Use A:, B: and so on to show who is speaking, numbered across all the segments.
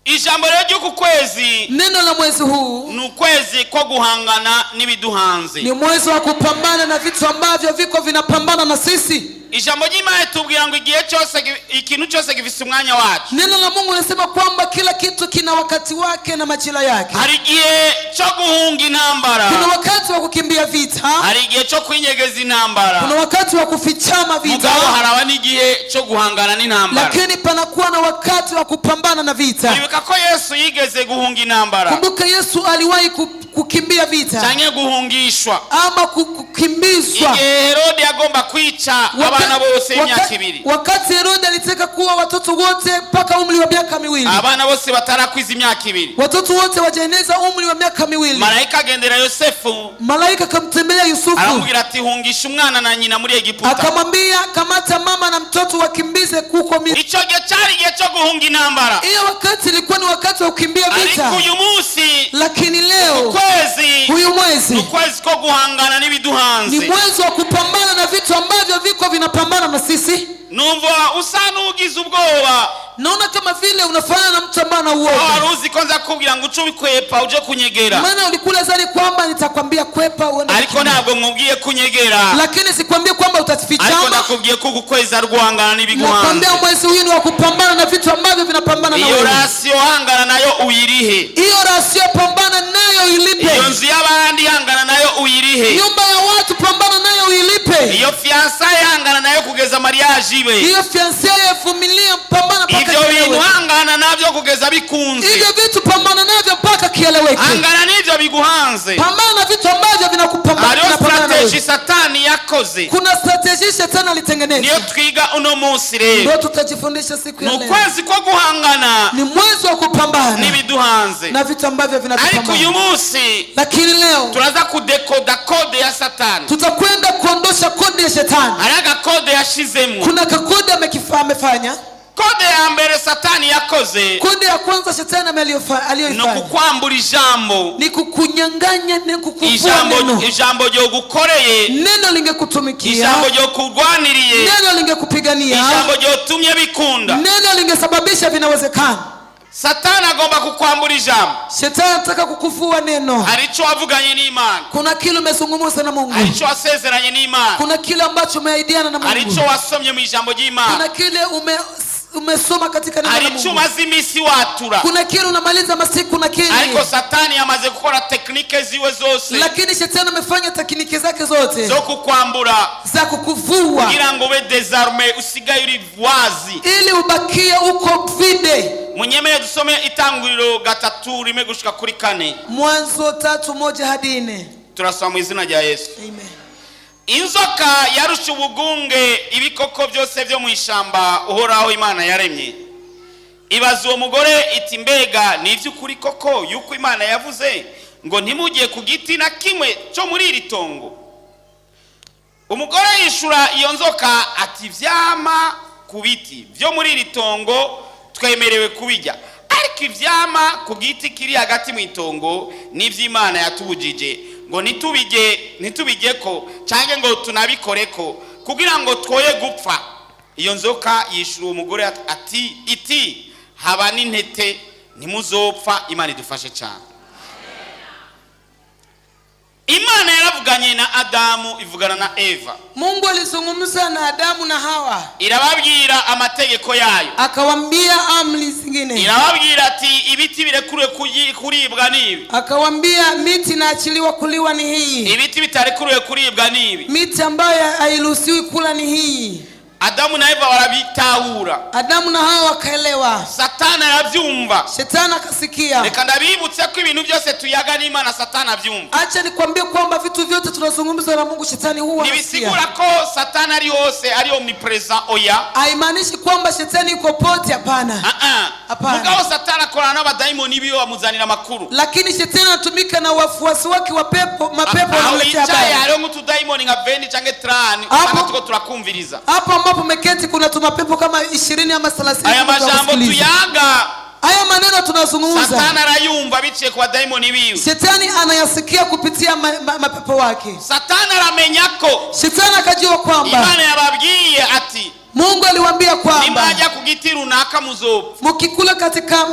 A: Ijambo ryo ku kwezi,
B: neno la mwezi huu
A: ni ukwezi kwa guhangana n'ibiduhanze.
B: Ni mwezi wa kupambana na vitu ambavyo viko vinapambana na sisi.
A: Ijambo ry'Imana tubwira ngo igihe cyose ikintu cyose gifite umwanya wacu.
B: Neno la Mungu linasema kwamba kila kitu kina wakati wake na majira yake.
A: Hari igihe cyo guhunga intambara,
B: kuna wakati wa kukimbia vita.
A: Hari igihe cyo kwinyegeza intambara,
B: kuna wakati wa kufichama vita.
A: Mugabo haraba n'igihe cyo guhangana n'intambara,
B: lakini panakuwa na wakati wa kupambana na vita.
A: Ibuka ko Yesu yigeze guhunga intambara.
B: Kumbuka Yesu aliwahi kukimbia vita,
A: cyangwa guhungishwa
B: ama kukimbizwa.
A: Igihe Herode agomba kwica abana bose imyaka 2.
B: Wakati Herode alitaka kuwa watoto wote mpaka umri wa miaka 2.
A: Abana bose batarakwiza imyaka 2.
B: Watoto wote wajaeneza umri wa miaka 2.
A: Malaika agendera Yosefu.
B: Malaika akamtembelea Yusufu.
A: Aramubwira ati hungisha umwana na nyina muri Egiputa.
B: Akamwambia kamata mama na mtoto wakimbize huko Misri.
A: Ico gihe cyari igihe cyo guhunga intambara.
B: Iyo wakati ilikuwa ni wakati wa kukimbia vita.
A: Ariko uyu munsi,
B: lakini leo
A: huyu
B: mwezi
A: ukwezi ko guhangana n'ibiduhanze.
B: Ni mwezi wa kupambana na vitu ambavyo viko vinapambana na sisi.
A: Numva usanugiza ubwoba.
B: Naona kama vile unafanana na mtu ambaye ana uoga.
A: Waruzi kwanza kubwira ngo uco bikwepa uje kunyegera.
B: Maana ulikula zari kwamba nitakwambia kwepa uende.
A: Ariko ntabwo nkubwiye kunyegera.
B: Lakini sikwambie kwamba utafichama.
A: Ariko nakubwiye ko gukweza rwangana n'ibiguhanze.
B: Nakwambia mwezi huu ni wa kupambana na vitu ambavyo vinapambana na wewe.
A: Iyo rasio hangana nayo uyirihe.
B: Iyo rasio pambana nayo ilipe.
A: Iyo nzu y'abandi hangana nayo uyirihe.
B: Nyumba ya watu pambana nayo uilipe.
A: Iyo fiancé hangana nayo kugeza mariage ibe.
B: Iyo fiancé yavumilia pambana mpaka
A: ibyo bintu hangana navyo kugeza bikunze.
B: Ibyo vitu pambana navyo mpaka kieleweke.
A: Hangana n'ivyo biguhanze.
B: Pambana na vitu ambavyo vinakupambana.
A: Hariyo strategy Satani yakoze.
B: Kuna strategy Shetani alitengeneza.
A: Niyo twiga uno munsi rero.
B: Ndio tutajifundisha siku ya leo.
A: Ni kwezi ko guhangana.
B: Ni mwezi wa kupambana
A: n'ibiduhanze.
B: Na vitu ambavyo vinatupambana.
A: Ariko uyu munsi,
B: lakini leo
A: turaza kudekoda kode ya Satani.
B: Tutakwenda kuondosha kode ya Shetani.
A: Haraga kode yashizemo.
B: Kuna kakode amefanya.
A: Kode ya mbere Satani yakoze.
B: Kode ya kwanza Shetani aliyoifanya.
A: No kukwambura ijambo.
B: Ni kukunyanganya, ni kukuvua neno.
A: Ijambo ryo gukoreye.
B: Neno lingekutumikia.
A: Ijambo ryo kurwaniriye.
B: Neno lingekupigania.
A: Ijambo ryo tumye bikunda.
B: Neno lingesababisha vinawezekana.
A: Satani agomba kukwambura ijambo.
B: Shetani anataka kukuvua neno.
A: Haricho wavuganye n'Imana.
B: Kuna kile umezungumza na Mungu.
A: Haricho wasezeranye n'Imana.
B: Kuna kile ambacho umeahidiana na Mungu.
A: Haricho wasomye mu ijambo ry'Imana.
B: Kuna kile umesoma katika neno la Mungu.
A: Haricho mazimisi watura.
B: Kuna kile unamaliza masiku na kile.
A: Ariko Satani yamaze gukora teknike ziwe zose.
B: Lakini Shetani amefanya tekniki zake zote.
A: Zo kukwambura.
B: Za kukuvua.
A: Kugira ngo ube désarmé usigaye uri wazi.
B: Ili ubakie uko vide.
A: Munyemeye dusome Itanguriro 3 rimwe gushika kuri 4.
B: Mwanzo 3:1 hadi 4.
A: Turasoma mu izina rya Yesu.
B: Amen.
A: Inzoka yarusha ubugunge ibikoko byose byo mu ishamba uhoraho Imana yaremye. Ibaza uwo mugore iti mbega ni ivy'ukuri koko yuko Imana yavuze ngo ntimugiye ku giti na kimwe cyo muri iri tongo. Umugore yishura iyo nzoka ati vyama ku biti byo muri iri tongo twemerewe kubijya, ariko ivyama ku giti kiri hagati mu itongo n'ivy'Imana yatubujije ngo nitubije ko canke ngo tunabikoreko kugira ngo twoye gupfa. Iyo nzoka yishura umugore iti haba n'intete ntimuzopfa, Imana idufashe cyane. Imana yaravuganye na Adamu ivugana na Eva.
B: Mungu alizungumza na Adamu na Hawa,
A: irababwira amategeko yayo,
B: akawaambia amri zingine.
A: Irababwira ati ibiti birekure kuribwa nibi,
B: akawaambia miti inaachiliwa kuliwa ni hii,
A: ibiti bitarekure kuribwa nibi,
B: miti ambayo hairuhusiwi kula ni hii.
A: Adamu na Eva warabitahura,
B: Adamu na Hawa wakaelewa,
A: Satani aravyumva,
B: Shetani akasikia.
A: Reka ndabibutse ko ibintu byose tuyaga n'Imana Satani avyumva.
B: Acha nikwambie kwamba vitu vyote tunazungumza na Mungu Shetani huwa anasikia.
A: Nibisigura ko Satani ari hose, ari omnipresent oya.
B: Haimaanishi kwamba Shetani yuko pote, hapana. Hapana.
A: Mugabo Satani akorana n'abadaimoni biyo bamuzanira makuru.
B: Lakini Shetani anatumika na wafuasi wake wa mapepo wanaletea habari.
A: Hariho mutudaimoni nka 20 canke 30 kandi tuko turakumviriza.
B: Hapo ambapo meketi kuna tumapepo kama 20 ama 30.
A: Aya majambo tuyaga,
B: haya maneno tunazungumza,
A: Satani arayumva biciye kwa daimoni biwe.
B: Shetani anayasikia kupitia mapepo wake.
A: Satani aramenya ko,
B: Shetani akajua kwamba
A: Imana yababwiye ati
B: Mungu aliwaambia kwamba
A: nimaja kugiti runaka muzopfa,
B: mukikula katika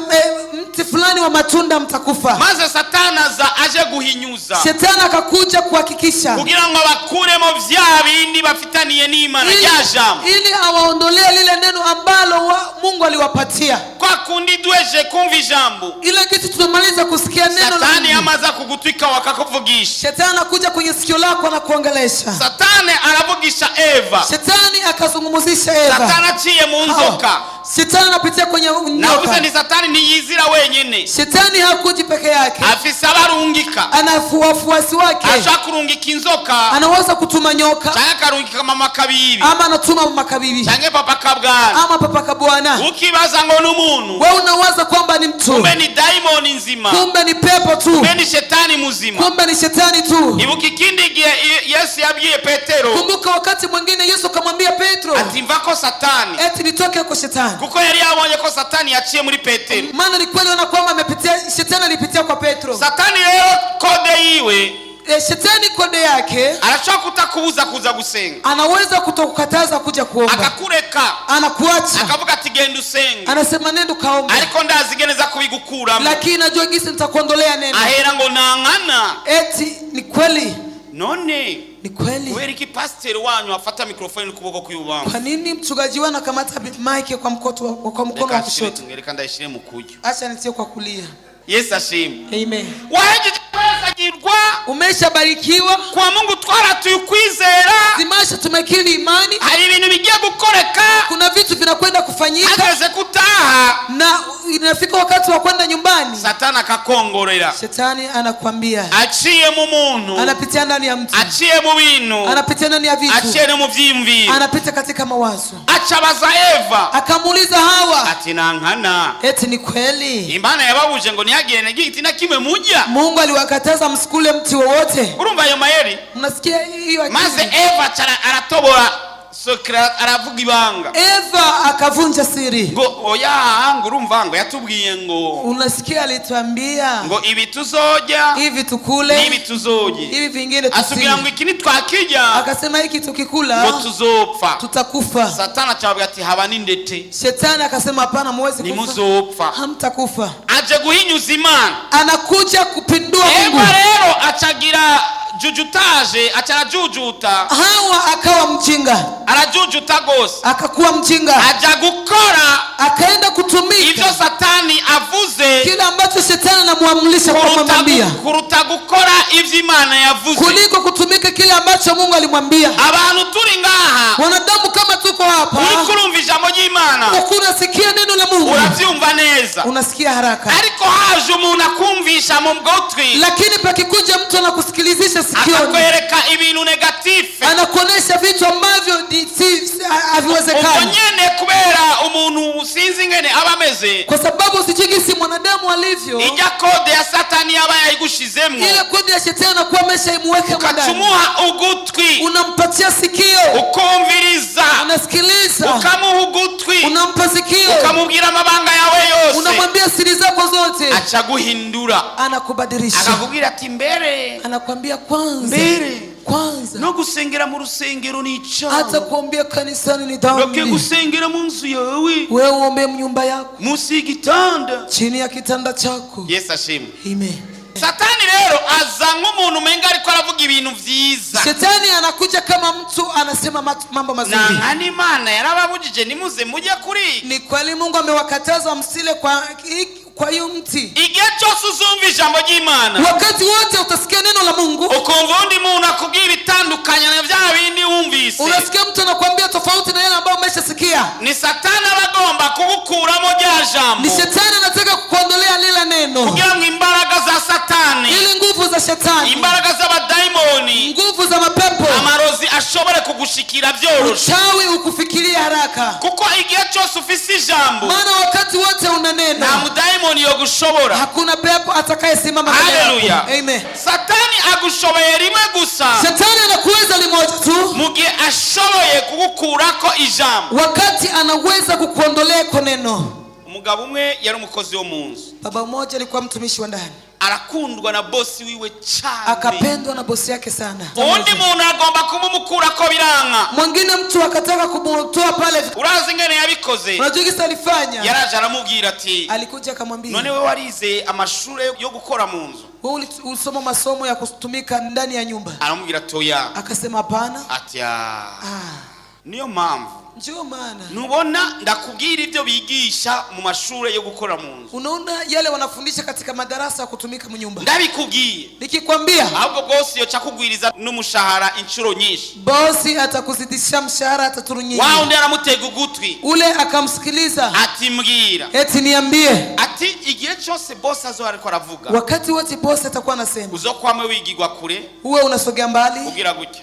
B: mti fulani wa matunda mtakufa.
A: Maze Satani aza aje guhinyuza,
B: Shetani akakuja kuhakikisha
A: kugira ngo bakuremo vya bindi bafitaniye n'Imana yajambo,
B: ili awaondolee lile neno ambalo Mungu aliwapatia.
A: Kwa kundi dweje kumva ijambo,
B: ile kitu tunamaliza kusikia neno la
A: Satani amaza kugutwika wakakuvugisha.
B: Shetani anakuja kwenye sikio lako na kuongelesha.
A: Satani aravugisha Eva,
B: Shetani akazungumzisha Eva.
A: Satani aciye mu nzoka,
B: Shetani anapitia kwenye nyoka.
A: Na uze ni Satani niyizira wenyene.
B: Shetani hakuji peke yake,
A: afisa abarungika,
B: ana wafuasi wake.
A: ashaka kurungika inzoka,
B: anaweza kutuma nyoka,
A: cyangwa karungika mama kabibi,
B: ama anatuma mama kabibi,
A: cyangwa papa kabwana,
B: ama papa kabwana.
A: Ukibaza ngo n'umuntu,
B: wewe unawaza kwamba ni mtu,
A: kumbe ni daimoni nzima,
B: kumbe ni pepo tu,
A: kumbe ni shetani muzima,
B: kumbe ni shetani tu.
A: Ibuka ikindi Yesu yabwiye Petero,
B: kumbuka wakati mwingine Yesu akamwambia Petro
A: ati mvako Satani,
B: eti nitoke kwa Shetani,
A: kuko yari yabonye ko Satani yaciye muri Petero.
B: Maana ni kweli ona kwamba amepitia, Shetani alipitia kwa Petro.
A: Satani rero kode yiwe,
B: Shetani kode yake,
A: anashaka kutakubuza kuza gusenga,
B: anaweza kutokukataza kuja kuomba,
A: akakureka,
B: anakuacha,
A: akavuga ati genda usenga,
B: anasema nenda kaomba,
A: ariko ndazigeneza kubigukura,
B: lakini najua gisi nitakuondolea neno.
A: Ahera ngo nangana,
B: eti ni kweli,
A: none
B: ni kweli.
A: Wewe ki pastor wanyu afata mikrofoni kuboko kuyubanga,
B: kwa nini mchungaji wenu akamata mic kwa mkono wa kushoto?
A: Ngereka ndashire mu kujyo,
B: acha nitie kwa kulia.
A: Yesu ashimwe.
B: Amen.
A: Wahagirwa,
B: umeshabarikiwa
A: kwa Mungu twara tukwizera,
B: zimasha tumekili imani,
A: hari ibintu bigiye gukoreka,
B: kuna vitu vinakwenda kufanyika,
A: hageze kutaha
B: na inafika wakati wa kwenda nyumbani,
A: Satani akakongorera.
B: Shetani anakuambia,
A: aciye mu muntu,
B: anapitia ndani ya mtu,
A: aciye mu bintu,
B: anapitia ndani ya vitu,
A: aciye mu vyimviro,
B: anapita katika mawazo.
A: acabaza Eva,
B: akamuuliza Hawa,
A: ati nankana,
B: eti ni kweli
A: Imana yababuje ngo ntihagire giti na kimwe mujya?
B: Mungu aliwakataza msikule mti wowote.
A: Urumva ayo mayeri?
B: Mnasikia hiyo akili?
A: Maze Eva aratobora sokra, aravuga ibanga.
B: Eva akavunja siri.
A: Ngo oya, ngo urumva ngo yatubwiye ngo,
B: unasikia alituambia
A: ngo ibi tuzoja,
B: hivi tukule,
A: ibi tuzoje,
B: hivi vingine tusile.
A: Atubwira ngo ikini twakijya,
B: akasema hiki tukikula
A: ngo tuzopfa,
B: tutakufa.
A: Satani acavuga ati haba nindete.
B: Shetani akasema hapana, muwezi kufa,
A: ni muzopfa,
B: hamtakufa.
A: aje guhinyuza Imana,
B: anakuja kupindua Mungu.
A: Eva rero acagira jujutaje, acarajujuta.
B: Hawa akawa mjinga,
A: arajujuta gose,
B: akakuwa mjinga,
A: aja gukora,
B: akaenda kutumika
A: ivyo Satani avuze,
B: kila ambacho Shetani anamuamrisha kumwambia,
A: kuruta gukora ivyo Imana yavuze,
B: kuliko kutumika kile ambacho Mungu alimwambia.
A: Abantu turi ngaha,
B: wanadamu kama tuko hapa,
A: uri kurumva ijambo ry'Imana,
B: unasikia neno la Mungu,
A: uravyumva neza,
B: unasikia haraka,
A: ariko haje umuntu akumvisha mu gutwi,
B: lakini pakikuja mtu anakusikilizisha sikioni,
A: akakwereka ibintu negatife,
B: anakuonesha vitu ambavyo haviwezekani,
A: nyene kubera umuntu usinzi ngene aba ameze,
B: kwa sababu usijigisi mwanadamu alivyo.
A: ijya kode ya Satani yaba yayigushizemo,
B: ile kode ya Shetani anakuwa ameshaimuweka ndani,
A: ukatumuha ugutwi,
B: unampatia sikio,
A: ukumviriza,
B: unasikiliza,
A: ukamuha ugutwi,
B: unampa sikio,
A: ukamubwira amabanga yawe yose,
B: unamwambia siri zako zote,
A: acha guhindura,
B: anakubadilisha,
A: akakubwira ati mbere,
B: anakuambia kwanza,
A: mbere
B: kwanza
A: no gusengera mu rusengero ni icyaha,
B: hata kuombea kanisani ni dhambi,
A: roke gusengera mu nzu yawe,
B: wewe uombe nyumba yako,
A: munsi y'igitanda,
B: chini ya kitanda chako.
A: Yesu ashimwe.
B: Amen.
A: Satani rero aza nk'umuntu umenga ariko aravuga ibintu vyiza.
B: Shetani anakuja kama mtu anasema mambo mazuri.
A: Na Imana yarababujije nimuze mujye kuri.
B: Ni kweli Mungu amewakataza msile kwa hiyo mti.
A: Igihe cyose uzumva ijambo ry'Imana,
B: wakati wote utasikia neno la Mungu,
A: ukumva undi muntu akubwira itandukanye na vya bindi wumvise,
B: unasikia mtu anakuambia tofauti na yale ambayo umeshasikia,
A: ni Satani abagomba kugukuramo rya jambo.
B: Ni Shetani anataka kukuondolea lile neno,
A: kugira ngo imbaraga za Satani,
B: ili nguvu za Shetani,
A: imbaraga za badaimoni,
B: nguvu za mapepo,
A: amarozi ashobore kugushikira byoroshe,
B: uchawi ukufikiria haraka.
A: Kuko igihe cyose ufise ijambo,
B: maana wakati wote una neno,
A: na mudaimoni yo gushobora,
B: hakuna pepo atakayesimama mbele yako.
A: Haleluya.
B: Amen.
A: Satani agushoboye rimwe gusa.
B: Shetani anakuweza limoja tu,
A: mugihe ashoboye kugukurako ijambo,
B: wakati anaweza kukuondolea ko neno.
A: Umugabo umwe yari umukozi wo munzu.
B: Baba mmoja alikuwa mtumishi wa ndani,
A: arakundwa na bosi wiwe cyane,
B: akapendwa na bosi yake sana.
A: Undi muntu agomba kumumukurako biranga,
B: mwingine mtu akataka kumutoa pale.
A: Urazi ngene yabikoze?
B: Unajua kisa alifanya?
A: Yaraje aramubwira ati,
B: alikuja akamwambia,
A: none wewe warize amashure yo gukora mu nzu,
B: wewe ulisoma masomo ya kutumika ndani ya nyumba?
A: Aramubwira toya.
B: Akasema hapana.
A: Ati niyo mpamvu
B: njoo maana
A: nubona ndakubwira ibyo bigisha mu mashure yo gukora mu nzu.
B: Unaona yale wanafundisha katika madarasa ya kutumika mu nyumba.
A: Ndabikubwiye,
B: nikikwambia
A: ahubwo bosi yo chakugwiriza n'umushahara inshuro nyinshi.
B: Bosi atakuzidisha mshahara ataturu nyingi.
A: Wao ndiye aramutega ugutwi,
B: ule akamsikiliza,
A: ati mbwira,
B: eti niambie,
A: ati igihe cyose bosi azo ariko aravuga,
B: wakati wote bosi atakuwa anasema,
A: uzokwame wigigwa kure,
B: uwe unasogea mbali,
A: ugira gutya,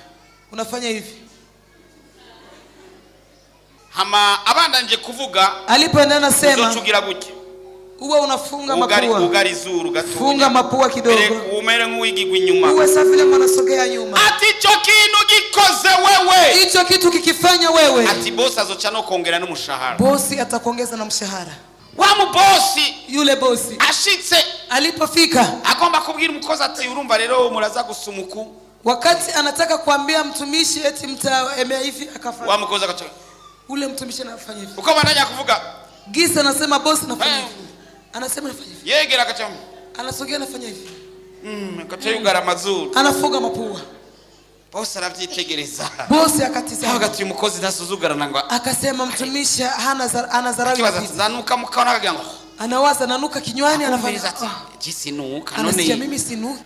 B: unafanya hivi.
A: Hama abandanje kuvuga,
B: alipoenda anasema,
A: uzochugira gutya,
B: uwe unafunga mapua,
A: ugari zuru gatunya,
B: funga mapua kidogo,
A: umere nk'uwigigwa inyuma,
B: uwe safi kama unasogea nyuma.
A: Ati ico kintu gikoze wewe,
B: hicho kitu kikifanya wewe,
A: ati bosi azoca no kongera n'umushahara.
B: Bosi atakuongeza na mshahara.
A: Wa mubosi,
B: yule bosi
A: ashitse,
B: alipofika
A: agomba kubwira umukozi ati, urumva rero muraza gusumuku.
B: Wakati anataka kuambia mtumishi eti mtaemea hivi, akafanya.
A: Wa mukozi akachoka,
B: ule mtumishi anafanya hivi.
A: uko bandanya kuvuga,
B: Gisa anasema bosi nafanya hivi, anasema nafanya hivi,
A: yegera akachama,
B: anasogea anafanya hivi,
A: akachayugara mazuru,
B: anafunga mapua.
A: Bosi aravyitegereza,
B: bosi akatizama,
A: hagati umukozi ntasuzugara nangwa,
B: akasema mtumishi anazarau
A: hivi, zanuka mukana akagango,
B: anawaza nanuka kinywani, anafanya
A: jisi nuka,
B: anasikia mimi sinuka.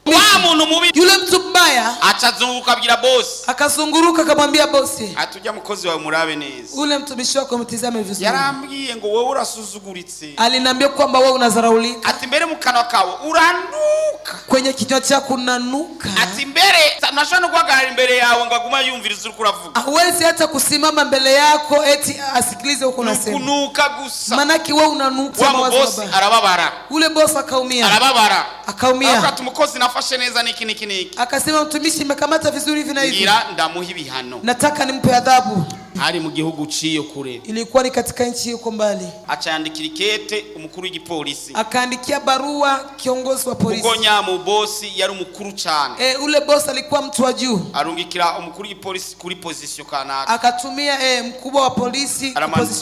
A: Wa muntu mubi,
B: yule mtu mbaya
A: atazunguka abwira bosi,
B: akazunguruka akamwambia bosi,
A: atujya mukozi wawe murabe neza,
B: ule mtumishi wako mtizame vizuri.
A: Yarambwiye ngo wowe urasuzuguritse,
B: aliniambia kwamba wewe unazaraulika,
A: ati mbere mukano kawe uranuka,
B: kwenye kinywa chako unanuka,
A: ati mbere nashano guhagarara imbere yawe ngo aguma yumviriza uko uravuga,
B: hawezi hata kusimama mbele yako eti asikilize uko unasema,
A: kunuka gusa,
B: manaki wewe unanuka.
A: Wa bosi arababara,
B: ule bosi akaumia,
A: arababara,
B: akaumia,
A: akati umukozi nafashe neza niki,
B: akasema mtumishi imekamata vizuri hivi na hivi,
A: ngira ndamuha ibihano,
B: nataka nimpe adhabu.
A: hari mu gihugu ciyo kure,
B: ilikuwa ni katika nchi yuko mbali,
A: acandikira ikete umukuru w'igipolisi,
B: akaandikia barua kiongozi wa polisi,
A: uko nyamu bosi yari umukuru cyane,
B: ule bosi alikuwa mtu wa juu,
A: arungikira umukuru w'igipolisi kuri position kanaka,
B: akatumia mkubwa wa polisi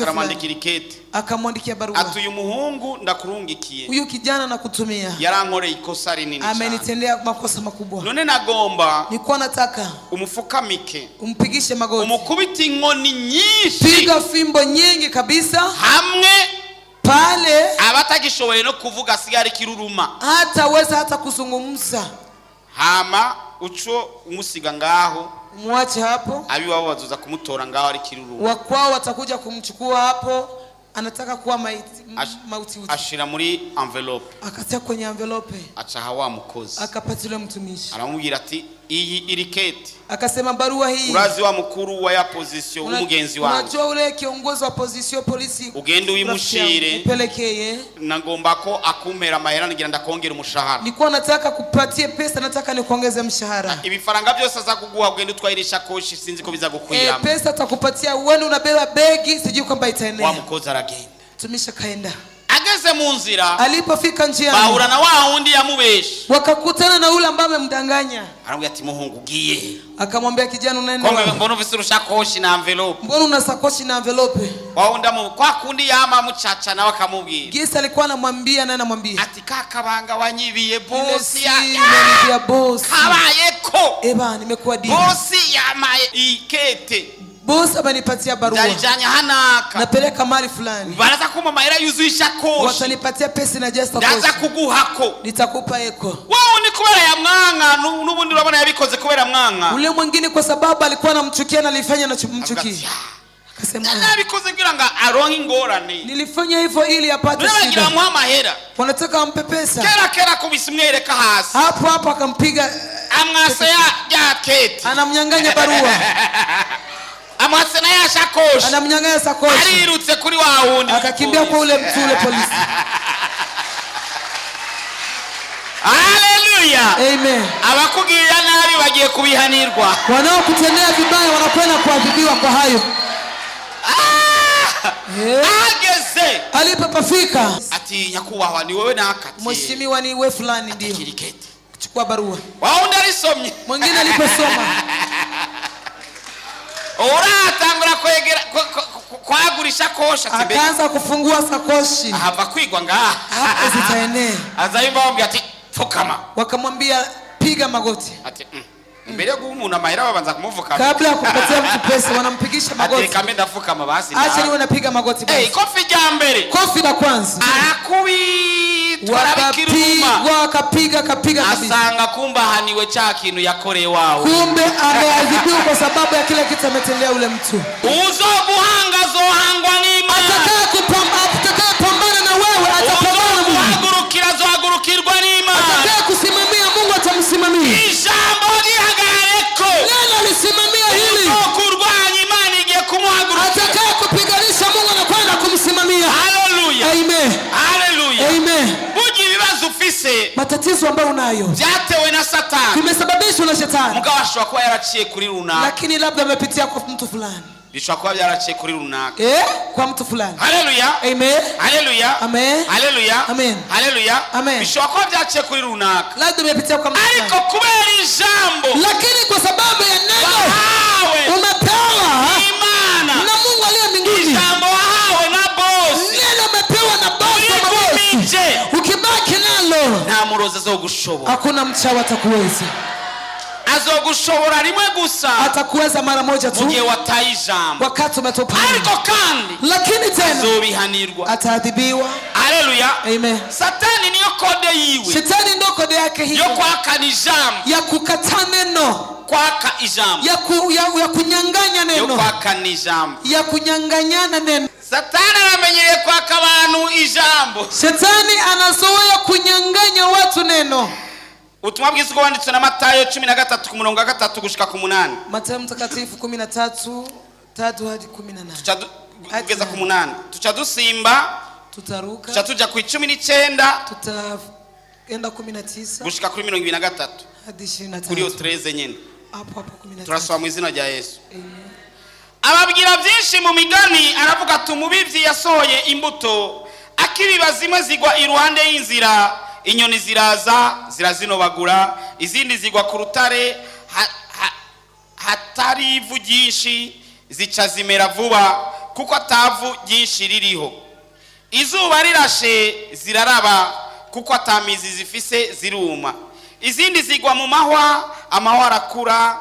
A: aramandikira ikete,
B: akamwandikia barua,
A: ati uyu muhungu ndakurungikiye,
B: huyu kijana nakutumia,
A: yarankoreye ikosa rinini cyane,
B: amenitendea makosa makubwa,
A: none nagomba
B: nilikuwa nataka
A: umufukamike,
B: umpigishe magoti,
A: umukubita inkoni nyinshi,
B: piga fimbo nyingi kabisa,
A: hamwe
B: pale
A: abatagishoboye no kuvuga asigara kiruruma,
B: hataweza hata kuzungumza,
A: hama uco umusiga ngaho,
B: muache hapo,
A: abiwabo bazoza kumutora ngaho ari kiruruma,
B: wakwao watakuja kumchukua hapo, anataka kuwa mauti,
A: ashira muri envelope,
B: akatia kwenye envelope,
A: acha wa mukozi,
B: akapatile mtumishi,
A: aramubwira ati iyi irikete,
B: akasema barua hii,
A: urazi wa mukuru wa ya position umugenzi wangu,
B: unajua ule kiongozi wa position polisi,
A: ugende uyimushire,
B: upelekeye,
A: nagomba ko akumpera amahera ngira ndakongera umushahara,
B: nilikuwa nataka kupatie pesa, nataka nikuongeze mshahara,
A: ibifaranga byose azakuguha ugende utwayirisha koshi, sinzi ko bizagukwira,
B: pesa atakupatia, wewe unabeba begi, sijui kwamba itaenea.
A: wa mukozi aragenda,
B: tumisha kaenda,
A: ageze ageze mu nzira
B: alipofika njiani
A: bahura na wa wundi yamubeshe
B: wakakutana na ule ambaye amemdanganya.
A: Aramubwira ati muhungu ugiye.
B: Akamwambia kijana unaenda
A: wapi? Mbona ufise urushakoshi na envelope?
B: Mbona una sakoshi na envelope?
A: Waunda mu kwa kundi yama muchacha nawe akamubwira.
B: Gisa alikuwa anamwambia na anamwambia
A: ati kakabanga wanyibiye bosi
B: ya boss.
A: Kabayeko.
B: Eba nimekuwa dini.
A: Bosi yamaye ikete.
B: Boss amenipatia barua.
A: Ndalijanya hanaka.
B: Napeleka mali fulani.
A: Baraza kuma mahera yuzuisha koshi.
B: Watanipatia pesa na just koshi.
A: Ndaza kuguhako.
B: Nitakupa eko.
A: Wao ni kubera ya mwanga, nubundi urabona yabikoze kubera mwanga.
B: Ule mwingine kwa sababu alikuwa anamchukia na alifanya na kumchukia. Akasema
A: nabikoze ngira nga aronka ingorane.
B: Nilifanya hivyo ili apate shida.
A: Ngira mwa mahera.
B: Wanataka ampe pesa.
A: Kera kubisimwereka hasi.
B: Hapo akampiga
A: amwase ya kete.
B: Anamnyang'anya barua.
A: Amwase na ya sakoshi.
B: Anamnyang'anya sakoshi.
A: Alirutse kuri wa wundi.
B: Akakimbia kwa ule mtu ule polisi.
A: Hallelujah.
B: Amen.
A: Abakugirira nabi bagiye kubihanirwa.
B: Wanaokutendea vibaya wanakwenda kuadhibiwa kwa hayo.
A: Ageze
B: alipopafika
A: ati nyakubahwa ni wewe na akati.
B: Mheshimiwa ni wewe fulani ndio. Chukua barua.
A: Wao ndarisomye.
B: Mwingine aliposoma.
A: Ora tangura kwegera kwagurisha kosha tibe.
B: Akaanza kufungua sakoshi.
A: Hapa kwigwa ngaha.
B: Hapo zitaenea.
A: Azaimba wambia ati fukama.
B: Wakamwambia piga magoti.
A: Ati mbele gumu na mahera babanza kumuvuka.
B: Kabla ya kupatia mtu pesa wanampigisha magoti.
A: Ati kamenda fukama basi.
B: Acha niwe napiga magoti basi.
A: Kofi jambere.
B: Kofi la kwanza. Wakapiga kabisa.
A: Asanga kumba haniwe cha kintu yakoreye wao.
B: Kumbe ameadhibiwa kwa sababu ya kile kitu ametendea ule mtu.
A: Uzobuhanga zohangwa n'Imana.
B: Atakayepambana na wewe atapambana na Mungu.
A: Zohagurukirwa n'Imana.
B: Atakayekusimamia Mungu atamsimamia.
A: Ijambo lihagareko.
B: Neno lisimamia hili.
A: Kurwanya Imana igiye kumuhagurukira.
B: Atakayekupiganisha Mungu anakwenda kumsimamia.
A: Hallelujah.
B: Amen.
A: Hallelujah.
B: Amen.
A: Ibibazo ufise
B: matatizo ambayo unayo
A: byatewe na Satani,
B: vimesababishwa na Shetani.
A: Mugabo ashobora kuba yaraciye kuri runaka,
B: lakini labda amepitia kwa mtu fulani.
A: Bishobora kuba byaraciye kuri runaka
B: kwa mtu fulani.
A: Haleluya.
B: Amen.
A: Haleluya.
B: Amen.
A: Haleluya.
B: Amen.
A: Haleluya.
B: Amen.
A: Bishobora kuba byaciye kuri runaka,
B: labda amepitia kwa mtu fulani.
A: Ariko kubera ijambo,
B: lakini kwa sababu ya neno umepewa
A: Imana
B: na Mungu aliye mbinguni.
A: Ijambo wahawe na boss.
B: Neno umepewa na boss. Ukibaki nalo
A: nta murozi azogushobora.
B: Hakuna mchawi atakuweza.
A: Azogushobora rimwe gusa.
B: Atakuweza mara moja tu.
A: Mugihe wataye ijambo.
B: Wakati umetopa.
A: Ariko kandi
B: lakini tena
A: azobihanirwa.
B: Ataadhibiwa.
A: Haleluya.
B: Amen.
A: Satani niyo kode yiwe.
B: Shetani ndio kode yake hiyo.
A: Yo kwaka ijambo.
B: Ya kukataa neno.
A: Kwaka ijambo.
B: Ya kunyang'anya neno.
A: Yo kwaka ijambo.
B: Ya kunyang'anyana neno.
A: Satani anamenyereye kwaka abantu ijambo.
B: Shetani anazoea kunyang'anya watu neno.
A: Ubutumwa bwiza bwanditswe na Matayo 13:3 gushika ku 8.
B: Matayo mtakatifu 13:3 hadi 18.
A: Tugeza ku 8. Tuca dusimba.
B: Tutaruka.
A: Tuca tuja ku 19.
B: Tutaenda 19
A: gushika kuri 23
B: hadi 23.
A: Kuri 13 nyene.
B: Hapo 13.
A: Turasoma mu izina rya Yesu. Amen. Ababwira byinshi mu migani aravuga ati umubivyi yasohoye imbuto akibiba zimwe zigwa iruhande y'inzira, inyoni ziraza zirazinobagura, izindi zigwa ku rutare hatari ivu ryinshi zica zimera vuba kuko atavu ryinshi ririho. Izuba rirashe ziraraba kuko atamizi zifise ziruma. Izindi zigwa mu mahwa, amahwa arakura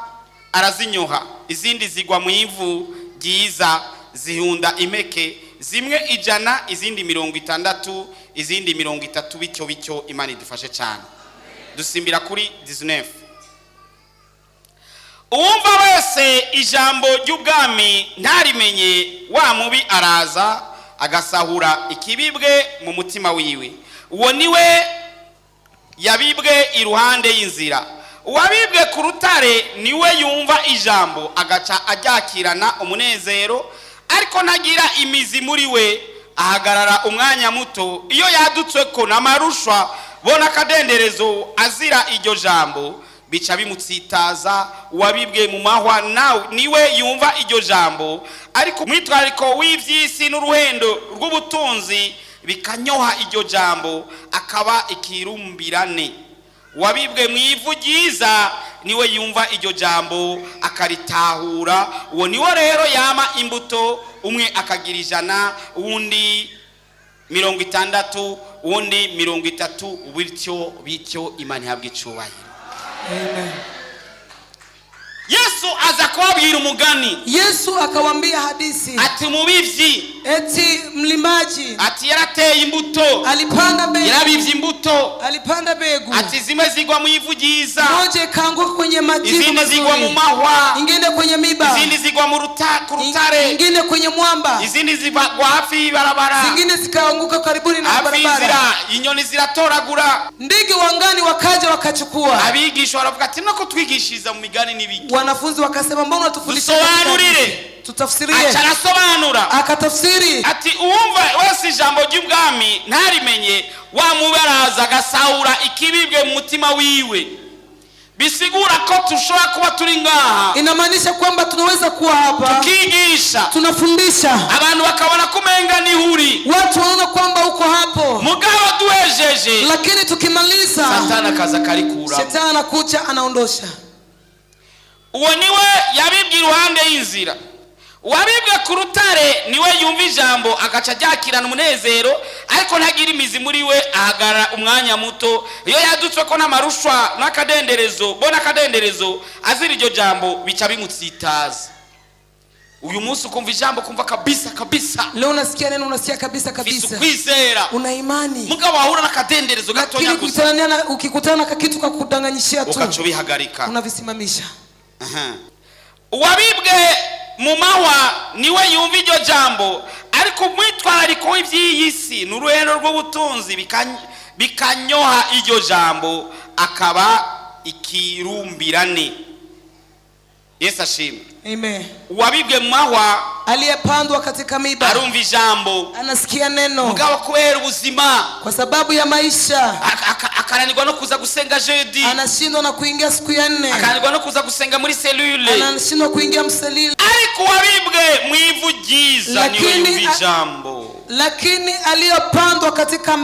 A: arazinyoha. Izindi zigwa mu ivu ryiza zihunda impeke, zimwe 100, izindi 60, izindi 30, bityo Imana idufashe cyane. Dusimbira kuri 19. Uwumva wese ijambo ry'ubwami ntarimenye, wa mubi araza agasahura ikibibwe mu mutima wiwe. Uwo niwe yabibwe iruhande y'inzira. Uwabibwe ku rutare niwe yumva ijambo agaca aryakirana umunezero, ariko ntagira imizi muri we, ahagarara umwanya muto. Iyo yadutswe ko n'amarushwa bona akadenderezo azira iryo jambo, bica bimutsitaza. Uwabibwe mu mahwa nawe niwe yumva iryo jambo, ariko mwitwariko w'ivyisi n'uruhendo rw'ubutunzi bikanyoha iryo jambo akaba ikirumbirane. Wabibwe mu ivu ryiza niwe yumva iryo jambo akaritahura, uwo niwo rero yama imbuto, umwe akagira 100, uwundi 60, uwundi 30, bityo Imana ihabwa icubahiro.
B: Amen.
A: Yesu aza kubabwira umugani.
B: Yesu akawambia hadithi
A: ati mubivyi,
B: eti mlimaji
A: ati yarateye imbuto,
B: alipanda mbegu,
A: yarabivye imbuto,
B: alipanda mbegu,
A: ati zimwe zigwa mu ivu ryiza,
B: moja ikaanguka kwenye majivu
A: izindi
B: mazuri,
A: zigwa mu mahwa,
B: ingine kwenye miba,
A: izindi zigwa mu rutare,
B: ingine kwenye mwamba,
A: izindi zigwa hafi barabara,
B: zingine zikaanguka karibuni na barabara.
A: Afizira inyoni ziratoragura,
B: ndege wangani wakaja wakachukua.
A: Abigisha baravuga ati nako twigishiriza mu migani n'ibiki.
B: Wanafunzi wakasema mbona unatufundisha? Tutafsirie.
A: Acharasobanura,
B: akatafsiri
A: ati uwumva wese ijambo ry'ubwami ntarimenye wamubaraza agasaura ikibibwe mu mutima wiwe. Bisigura ko tushobora kuba turi ngaha,
B: inamaanisha kwamba tunaweza kuwa hapa
A: tukigisha,
B: tunafundisha,
A: abantu bakabona kumenga ni huri,
B: watu wanaona kwamba uko hapo,
A: mugabo duhejeje,
B: lakini tukimaliza
A: Satana kaza karikura,
B: Shetani anakuja anaondosha.
A: Uwo niwe yabibwira iruhande y'inzira. Wabibwe ku rutare niwe yumva ijambo agaca ryakirana umunezero, ariko ntagira imizi muri we, ahagara umwanya muto. Iyo yadutswe ko n'amarushwa n'akadenderezo, bona akadenderezo azira iryo jambo bica bimutsitaza. Uyu munsi ukumva ijambo kumva kabisa.
B: Leo unasikia neno unasikia kabisa.
A: Kwizera.
B: Una imani.
A: Mugabo ahura n'akadenderezo gatonya gusa.
B: Ukikutana na kitu kakudanganyishia tu,
A: ukacho bihagarika,
B: unavisimamisha.
A: Uwabibwe mu mahwa niwe yumva iryo jambo, ariko mwitwarariko w'ivy'iyi si n'uruhendo rw'ubutunzi bikanyoha iryo jambo akaba ikirumbirane. Yesu ashimwe.
B: Amen.
A: Uwabibwe mu mahwa
B: aliyepandwa katika miba
A: arumva ijambo,
B: anasikia neno,
A: mugabo kubera ubuzima,
B: kwa sababu ya maisha
A: akaranirwa no kuza gusenga jeudi,
B: anashindwa na kuingia siku ya 4,
A: akaranirwa no kuza gusenga muri selule,
B: anashindwa kuingia mselile.
A: Ariko wabibwe mu ivu ryiza niwe yumva ijambo,
B: lakini aliyopandwa katika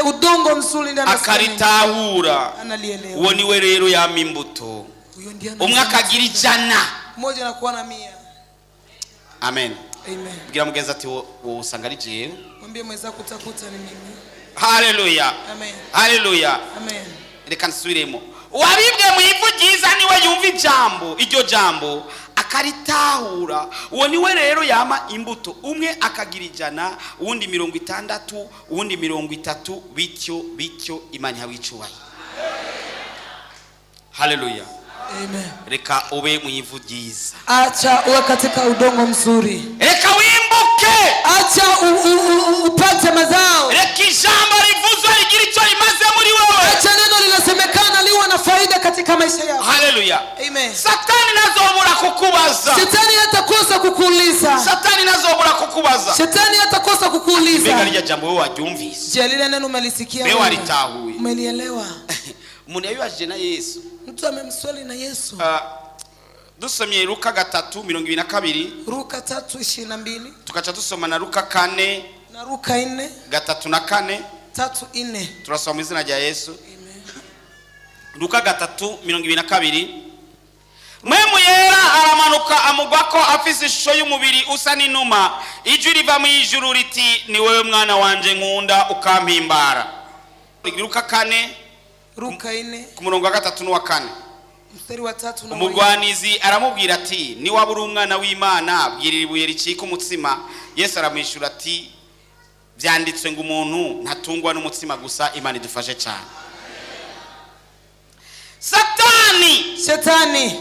B: udongo mzuri ndani
A: akaritahura,
B: analielewa.
A: uwo niwe rero yama imbuto, umwe akagira 100,
B: mmoja anakuwa na 100.
A: Amen.
B: Amen.
A: Bwira mugenzi ati wo usanga ari jewe,
B: mwambie mwenzako utakuta ni mimi.
A: Haleluya.
B: Amen.
A: Haleluya.
B: Amen.
A: Reka nsubiremo. Wabibwe mu ivu ryiza niwe yumva ijambo, iryo jambo akaritahura, uwo niwe rero yama imbuto, umwe akagira 100, uwundi 60, uwundi 30, bityo Imana ihabwa icubahiro. Haleluya.
B: Amen.
A: Reka ube mu ivu ryiza,
B: acha uwe katika udongo mzuri,
A: reka wimbuke,
B: acha upate mazao,
A: reka ijambo rivuzwe rigira icyo rimaze muri wewe,
B: acha neno linasemekana liwe na faida katika maisha yako.
A: Haleluya.
B: Amen.
A: Satani nazobura kukubaza,
B: Shetani hatakosa kukuuliza,
A: Satani nazobura kukubaza,
B: Shetani hatakosa kukuuliza,
A: mbega lya jambo wewe waryumvise,
B: je lile neno umelisikia
A: wewe walitahuye,
B: umelielewa?
A: Umuntu yabibaje na Yesu,
B: mtu amemswali na Yesu.
A: Dusomye Luka 3:22,
B: Luka 3:22,
A: tukacha dusoma na Luka 4
B: na Luka 4
A: 3 na 4,
B: 3:4.
A: turasoma izina rya Yesu.
B: Amen.
A: Luka 3:22, Mwemu yera aramanuka amugwako afise ishusho y'umubiri usa n'inuma, ijwi riva mu ijuru riti ni wewe mwana wanje nkunda ukampimbara. Luka 4
B: ku
A: murongo wa 3 n'uwa 4.
B: mstari wa 3 na
A: umugwanizi aramubwira ati ni wabura umwana w'Imana bwirira ibuye ricika umutsima. Yesu aramwishura ati byanditswe ngo umuntu ntatungwa n'umutsima gusa, Imana idufashe cyane.
B: Shetani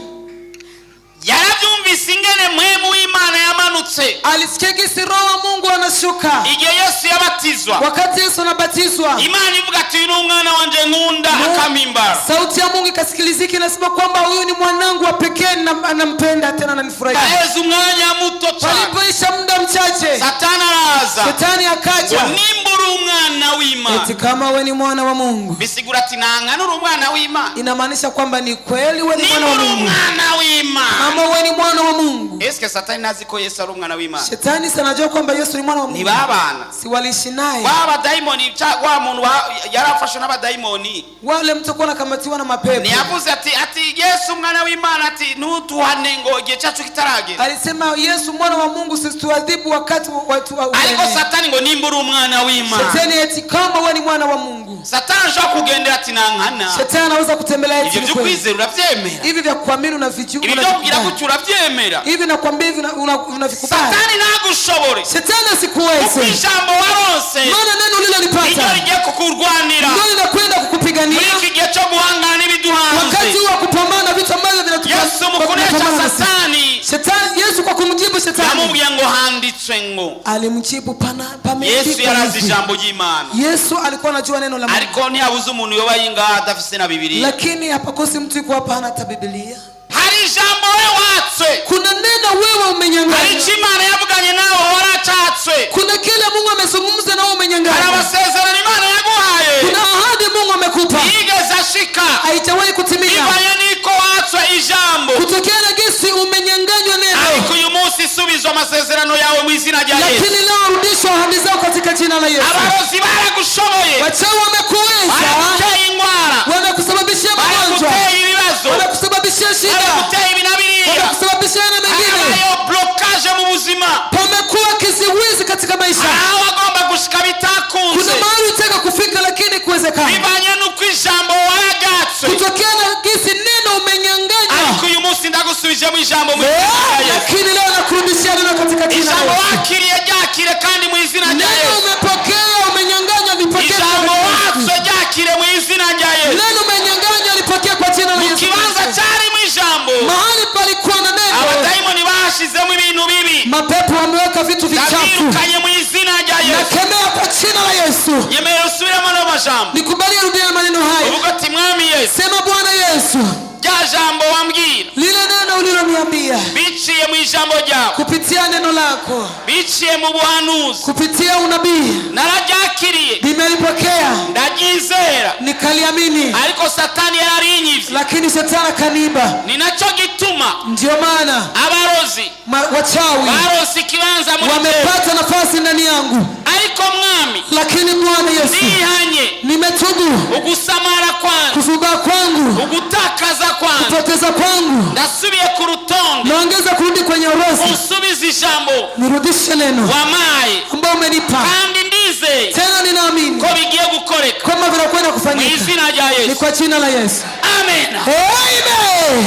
A: yarabyumvise ingene mwemu w'Imana yamanutse,
B: alisikia kisi roho wa Mungu anashuka
A: igihe Yesu yabatizwa.
B: wakati Yesu anabatizwa,
A: Imana ivuga ati ni umwana wanje nkunda akampimbara.
B: sauti ya Mungu ikasikilizika, inasema kwamba huyu ni mwanangu wa pekee na anampenda tena ananifurahia.
A: Aheza umwanya muto cyane,
B: palipoisha muda mchache
A: Satani araza,
B: Shetani akaja,
A: nimbura umwana w'Imana w'Imana.
B: eti kama wewe ni mwana wa Mungu,
A: bisigura ati nanga nuri umwana w'Imana.
B: inamaanisha kwamba ni kweli wewe ni
A: Ni
B: mwana wa Mungu.
A: umwana w'Imana.
B: Kama wewe ni mwana wa Mungu.
A: Eske satani nazi ko Yesu ari umwana w'Imana?
B: Shetani sanajua kwamba Yesu ni mwana wa Mungu.
A: Ni babana.
B: Si waliishi naye.
A: Baba daimoni wa muntu yarafashwe n'abadaimoni.
B: Wale mtu kwa nakamatiwa na mapepo.
A: Ni yavuze ati Yesu umwana w'Imana ati nutuhane ngo igihe cyacu kitarage.
B: Alisema Yesu mwana wa Mungu sisi tuadhibu wakati watu wa
A: Ariko satani ngo nimbura umwana w'Imana.
B: Shetani eti kama wewe ni mwana wa Mungu.
A: Satani ashaka kugendera ati nankana.
B: Shetani anaweza kutembelea eti.
A: Ibyo by'ukwizera uravyemera.
B: Hivi vya kuamini unavijua.
A: Ibyo kugira ko uravyemera.
B: Hivi nakwambia hivi unavikubali.
A: Satani nagushobore.
B: Shetani asikuweze.
A: Ukijambo warose.
B: Maana neno lile lipata.
A: Ndio ligiye kukurwanira.
B: Ndio linakwenda kukupigania.
A: Muri iki gihe cyo guhangana n'ibiduhanze.
B: Wakati wa kupambana vitu ambavyo vinatupasa.
A: Yesu mukoresha Satani.
B: Shetani Yesu kwa kumjibu Shetani.
A: Yamubwiye ngo handitswe ngo.
B: Alimjibu pameandikwa.
A: Yesu yarazi ijambo ry'Imana.
B: Yesu alikuwa anajua neno la Mungu.
A: Ariko ntiyabuze umuntu yoba yinga adafise na Biblia.
B: Lakini hapakosi mtu yuko hapa hana hata Biblia.
A: Hari ijambo wewe watswe.
B: Kuna neno wewe umenyang'anya.
A: Hari Imana yavuganye nawe waracatswe.
B: Kuna kile Mungu amezungumza na wewe umenyang'anya.
A: Hari amasezerano Imana yaguhaye.
B: Kuna ahadi Mungu amekupa.
A: Yigeze ashika.
B: Haijawahi kutimia.
A: Ibanye niko watswe ijambo.
B: Kutokea na gesi umenyang'anywa neno.
A: Ariko uyu munsi isubizwa amasezerano yawe mu izina rya Yesu.
B: Lakini leo rudishwa ahadi zako katika jina la Yesu.
A: Abarozi baragushoboye.
B: Wachawi wamekuweza.
A: Baraguteye ingwara.
B: Wanakusababishia magonjwa.
A: Baraguteye ibibazo.
B: Wanakusababishia shida.
A: Baraguteye ibinabiriya.
B: Wanakusababishia na mengine.
A: Habayo blockage mu buzima.
B: Pamekuwa kiziwizi katika maisha.
A: Wagomba gushika bitakunze.
B: Kuna mahali utaka kufika lakini kuwezekana.
A: Bibanye nuko ijambo waragatswe.
B: Kutokea na gesi neno umenyang'anya.
A: Ariko uyu munsi ndagusubije mu ijambo mu izina rya Yesu.
B: Lakini leo nakurudishia neno katika jina la
A: Ijambo
B: Yesu.
A: wakiriye ryakire kandi mu izina rya
B: Neno
A: Yesu.
B: umepokea umenyang'anya vipokea.
A: Ijambo watswe ryakire mu izina rya Yesu.
B: Neno umenyang'anya lipokea kwa jina la Yesu.
A: Kibanza cyari mu ijambo.
B: Mahali palikuwa na neno.
A: Abadaimoni bashizemo ibintu bibi.
B: Mapepo wameweka vitu vichafu.
A: Ndabirukanye mu izina rya Yesu.
B: Nakemea kwa jina la Yesu.
A: Yemeye usubiremo no majambo.
B: Nikubalie rudia maneno haya.
A: Uvuga ati mwami Yesu.
B: Sema Bwana Yesu.
A: Rya jambo wambwira.
B: Lile neno uliloniambia.
A: Biciye mu ijambo ryawe.
B: Kupitia neno lako.
A: Biciye mu buhanuzi.
B: Kupitia unabii.
A: Nararyakiriye.
B: Nimelipokea.
A: Ndaryizera.
B: Nikaliamini.
A: Ariko satani yararinyivye.
B: Lakini Shetani kaniba.
A: Ninacho gituma.
B: Ndio maana
A: abarozi
B: wachawi
A: barosi kibanza muri
B: wamepata nafasi ndani yangu.
A: Ariko mwami.
B: Lakini Bwana Yesu.
A: Nihanye.
B: Nimetubu.
A: Ugusamara kwangu.
B: Kufuga kwangu.
A: Ugutakaza kwangu.
B: Kupoteza kwangu.
A: Ndasubiye ku rutonde.
B: Naongeza kurudi kwenye orodha.
A: Usubize ijambo.
B: Nirudishe neno.
A: Wamaye.
B: Ambao umenipa.
A: Kandi ndize.
B: Tena ninaamini.
A: Ko bigiye gukoreka.
B: Kama vinakwenda kufanyika.
A: Mu izina rya Yesu.
B: Ni kwa jina la Yesu.
A: Amen.
B: Amen.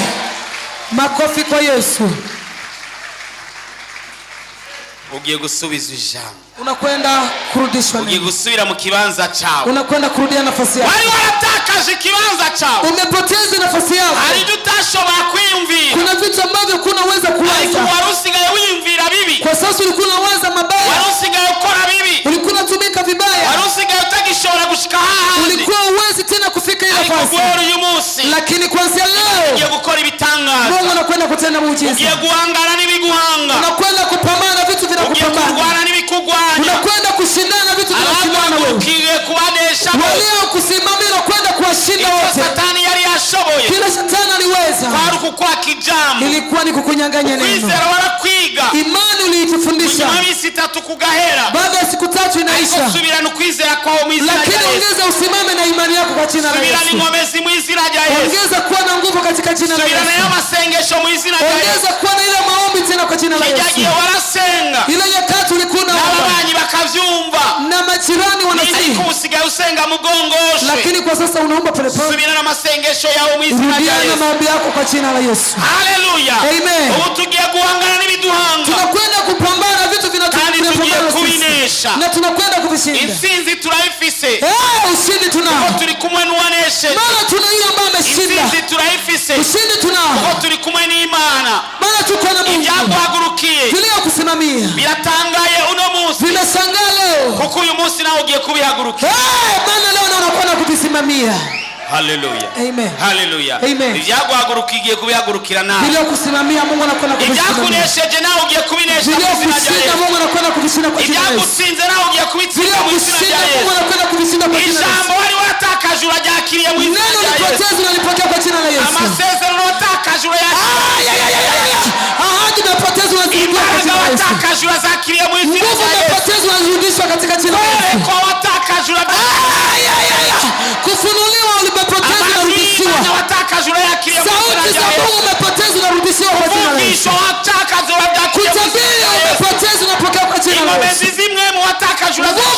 B: Makofi kwa Yesu.
A: Ugiye gusubiza ijambo.
B: Unakwenda kurudishwa
A: ugiye
B: neno.
A: gusubira mu kibanza cyawe.
B: Unakwenda kurudia nafasi yako.
A: Wari waratakaje ikibanza cyawe.
B: Umepoteza nafasi yako.
A: Hari utashobora kwiyumvira.
B: Kuna vitu ambavyo kunaweza kuwaza.
A: Wari usigaye wiyumvira bibi.
B: Kwa sasa ulikuwa unawaza mabaya.
A: Wari usigaye ukora bibi.
B: Ulikuwa unatumika vibaya.
A: Wari usigaye utagishobora gushika hahandi.
B: Ulikuwa uwezi tena kufika ile nafasi.
A: Uyu munsi.
B: Lakini kuanzia leo
A: ugiye gukora ibitangaza.
B: Mungu anakwenda kutenda muujiza.
A: Ugiye guhangana n'ibiguhanga.
B: Unakwenda kupambana vitu vinakupambana.
A: Ugiye kurwana n'ibikugwanya.
B: Unakwenda kushindana vitu vinakushindana wewe.
A: Ugiye kubanesha wewe.
B: Walio kusimamia kwenda kuwashinda wote.
A: Satani yari yashoboye.
B: Kila shetani aliweza.
A: Kwari kukwaka ijambo.
B: Ilikuwa ni kukunyang'anya neno.
A: Kwizera warakwiga.
B: Imani ulijifundisha.
A: Nyuma ya siku 3 kugahera.
B: Baada ya siku 3 inaisha.
A: Subira kwizera kwao mu izina rya Yesu.
B: Lakini ongeza usimame na imani yako kwa jina la Yesu.
A: Subira ngomezi mu izina rya Yesu.
B: Ongeza kuwa na nguvu katika jina la Yesu.
A: Subira na masengesho mu izina rya Yesu.
B: Ongeza kuwa na ile maombi tena kwa jina la Yesu.
A: Kijagiye warasenga.
B: Ile nyakati ulikuwa na
A: ababanyi bakavyumva.
B: Na majirani wanasikia.
A: Ariko usigaye usenga mugongoshe.
B: Lakini kwa sasa unaomba pole pole.
A: Subira na masengesho yao mu izina rya Yesu.
B: Rudia na maombi yako kwa jina la Yesu.
A: Haleluya.
B: Amen.
A: Ubu tugiye guhangana n'ibiduhanga.
B: Tunakwenda kupambana vitu
A: kubinesha.
B: Na tunakwenda kuvishinda.
A: Intsinzi turayifise.
B: Ushindi tunao.
A: Turi kumwe n'uwaneshe.
B: Maana tuna yule ambaye ameshinda.
A: Intsinzi turayifise.
B: Ushindi tunao.
A: Turi kumwe n'Imana.
B: Maana tuko na Mungu.
A: Ibyaguhagurukiye.
B: Tulio kusimamia.
A: Biratangaye uno munsi.
B: Vinashangaa leo.
A: Kuko uyu munsi nawe ugiye kubihagurukira.
B: Maana leo unakwenda kuvisimamia.
A: Haleluya.
B: Amen.
A: Haleluya.
B: Amen.
A: Ibyaguhagurukiye kubihagurukira nawe.
B: Bila kusimamia Mungu anakwenda kuvishinda.
A: Ibyakunesheje nawe ugiye kubinesha.
B: Bila kushinda Mungu anakwenda kuvishinda kwa jina la Yesu.
A: Ibyagusinze nawe ugiye kubitsinda mu izina rya Yesu.
B: Mungu anakwenda kuvishinda kwa umepoteza unalipokea kwa jina la Yesu.
A: amasezerano watakaje urayakiriye,
B: ahadi umepoteza unazirudisha kwa jina la Yesu.
A: watakaje urazakiriye mu izina
B: Nguvu
A: rya Yesu.
B: umepoteza unazirudishwa katika jina la Yesu.
A: Kwa watakaje
B: Kufunuliwa ulipopoteza unarudishiwa.
A: watakaje urayakiriye mu izina
B: Sauti
A: rya
B: za
A: Yesu.
B: Mungu umepoteza unarudishiwa kwa jina la Yesu.
A: Ufundisho watakaje urabyakiriye mu izina
B: Kutabiri
A: rya Yesu.
B: umepoteza unapokea kwa jina la Yesu.
A: Ingomezi zimwe mu watakaje
B: Nguvu